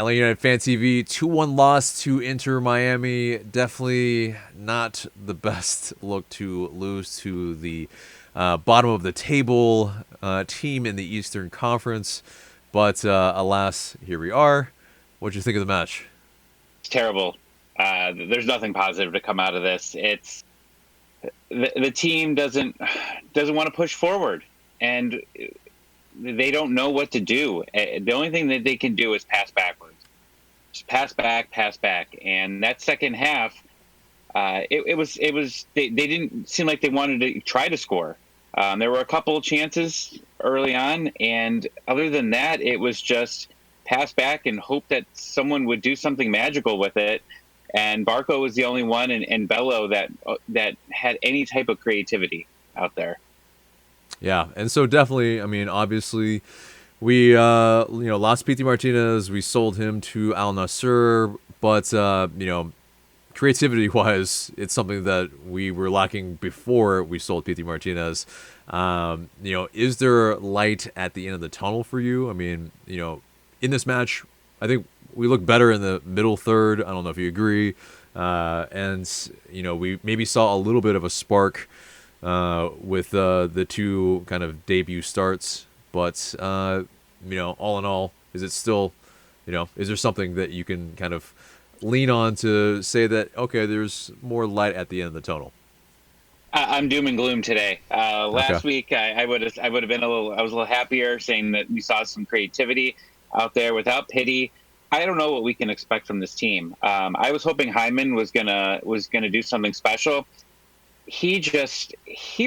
Atl Utd Fan TV 2-1 loss to Inter Miami. Definitely not the best look to lose to the bottom of the table team in the Eastern Conference. But alas, here we are. What'd you think of the match? It's terrible. There's nothing positive to come out of this. It's the team doesn't want to push forward, and they don't know what to do. The only thing that they can do is pass backwards. Just pass back. And that second half, it was they didn't seem like they wanted to try to score. There were a couple of chances early on, and other than that, it was just pass back and hope that someone would do something magical with it. And Barco was the only one, and Bello that had any type of creativity out there. Yeah, and so definitely, I mean, obviously, we lost Pity Martinez. We sold him to Al Nassr, but creativity wise, it's something that we were lacking before we sold Pity Martinez. Is there light at the end of the tunnel for you? I mean, in this match, I think we looked better in the middle third. I don't know if you agree. And we maybe saw a little bit of a spark with the two kind of debut starts. But, all in all, is it still, is there something that you can kind of lean on to say that, okay, there's more light at the end of the tunnel? I'm doom and gloom today. Last Okay. week, I would have been I was a little happier, saying that we saw some creativity out there without Pity. I don't know what we can expect from this team. I was hoping Hyman was gonna do something special. He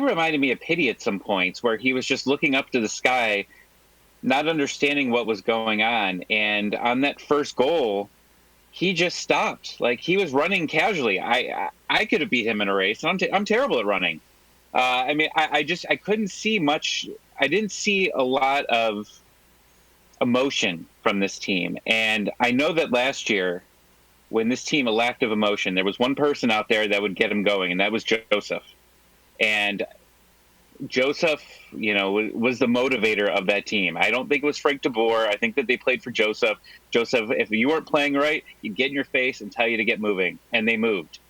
reminded me of Pity at some points, where he was just looking up to the sky, not understanding what was going on. And on that first goal, he just stopped. Like, he was running casually. I could have beat him in a race. And I'm terrible at running. I couldn't see much. I didn't see a lot of emotion from this team. And I know that last year, when this team lacked of emotion, there was one person out there that would get him going, and that was Joseph. And Joseph, was the motivator of that team. I don't think it was Frank de Boer. I think that they played for Joseph. Joseph, if you weren't playing right, he'd get in your face and tell you to get moving. And they moved.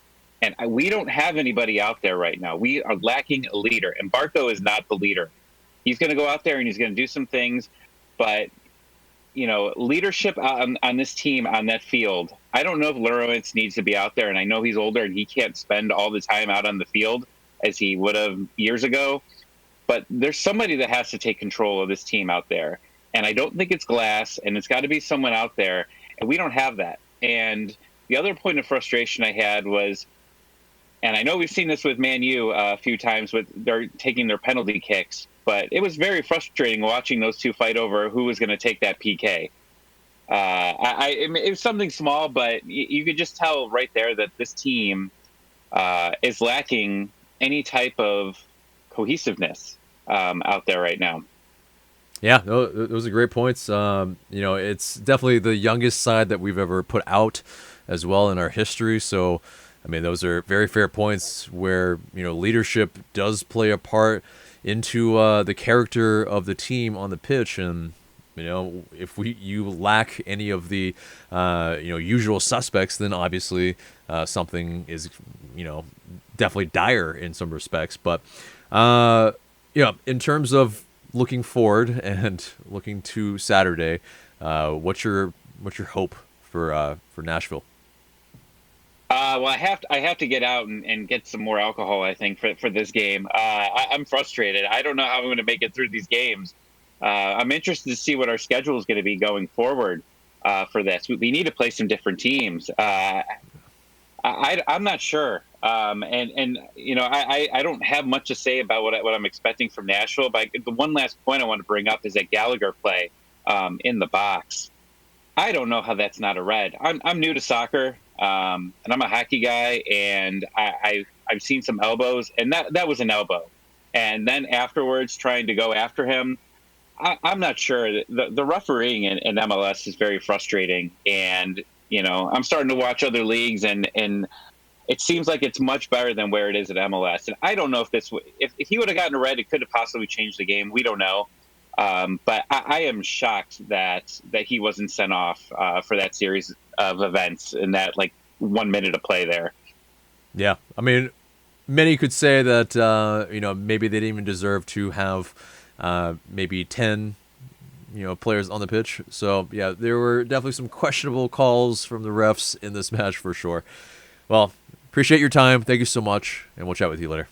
And we don't have anybody out there right now. We are lacking a leader. And Barco is not the leader. He's going to go out there and he's going to do some things. But, leadership on this team, on that field, I don't know if Lurowitz needs to be out there. And I know he's older and he can't spend all the time out on the field as he would have years ago. But there's somebody that has to take control of this team out there. And I don't think it's Glass, and it's got to be someone out there. And we don't have that. And the other point of frustration I had was, and I know we've seen this with Man U a few times, with they're taking their penalty kicks, but it was very frustrating watching those two fight over who was going to take that PK. It was something small, but you could just tell right there that this team is lacking any type of cohesiveness out there right now. Yeah, no, those are great points. It's definitely the youngest side that we've ever put out as well in our history. So, I mean, those are very fair points where, leadership does play a part into the character of the team on the pitch. And, if you lack any of the, usual suspects, then obviously something is, definitely dire in some respects. But, in terms of looking forward and looking to Saturday, what's your hope for Nashville? Well, I have to get out and get some more alcohol, I think, for this game. I'm frustrated. I don't know how I'm going to make it through these games. I'm interested to see what our schedule is going to be going forward for this. We need to play some different teams. I'm not sure. I don't have much to say about what I'm expecting from Nashville. But the one last point I want to bring up is that Gallagher play in the box. I don't know how that's not a red. I'm new to soccer, and I'm a hockey guy, and I've seen some elbows, and that was an elbow. And then afterwards, trying to go after him, I'm not sure. The refereeing in MLS is very frustrating, and I'm starting to watch other leagues, and it seems like it's much better than where it is at MLS. And I don't know if he would have gotten a red, it could have possibly changed the game. We don't know. But I am shocked that he wasn't sent off for that series of events in that like 1 minute of play there. Yeah, I mean, many could say that maybe they didn't even deserve to have maybe 10 players on the pitch. So yeah, there were definitely some questionable calls from the refs in this match for sure. Well, appreciate your time. Thank you so much, and we'll chat with you later.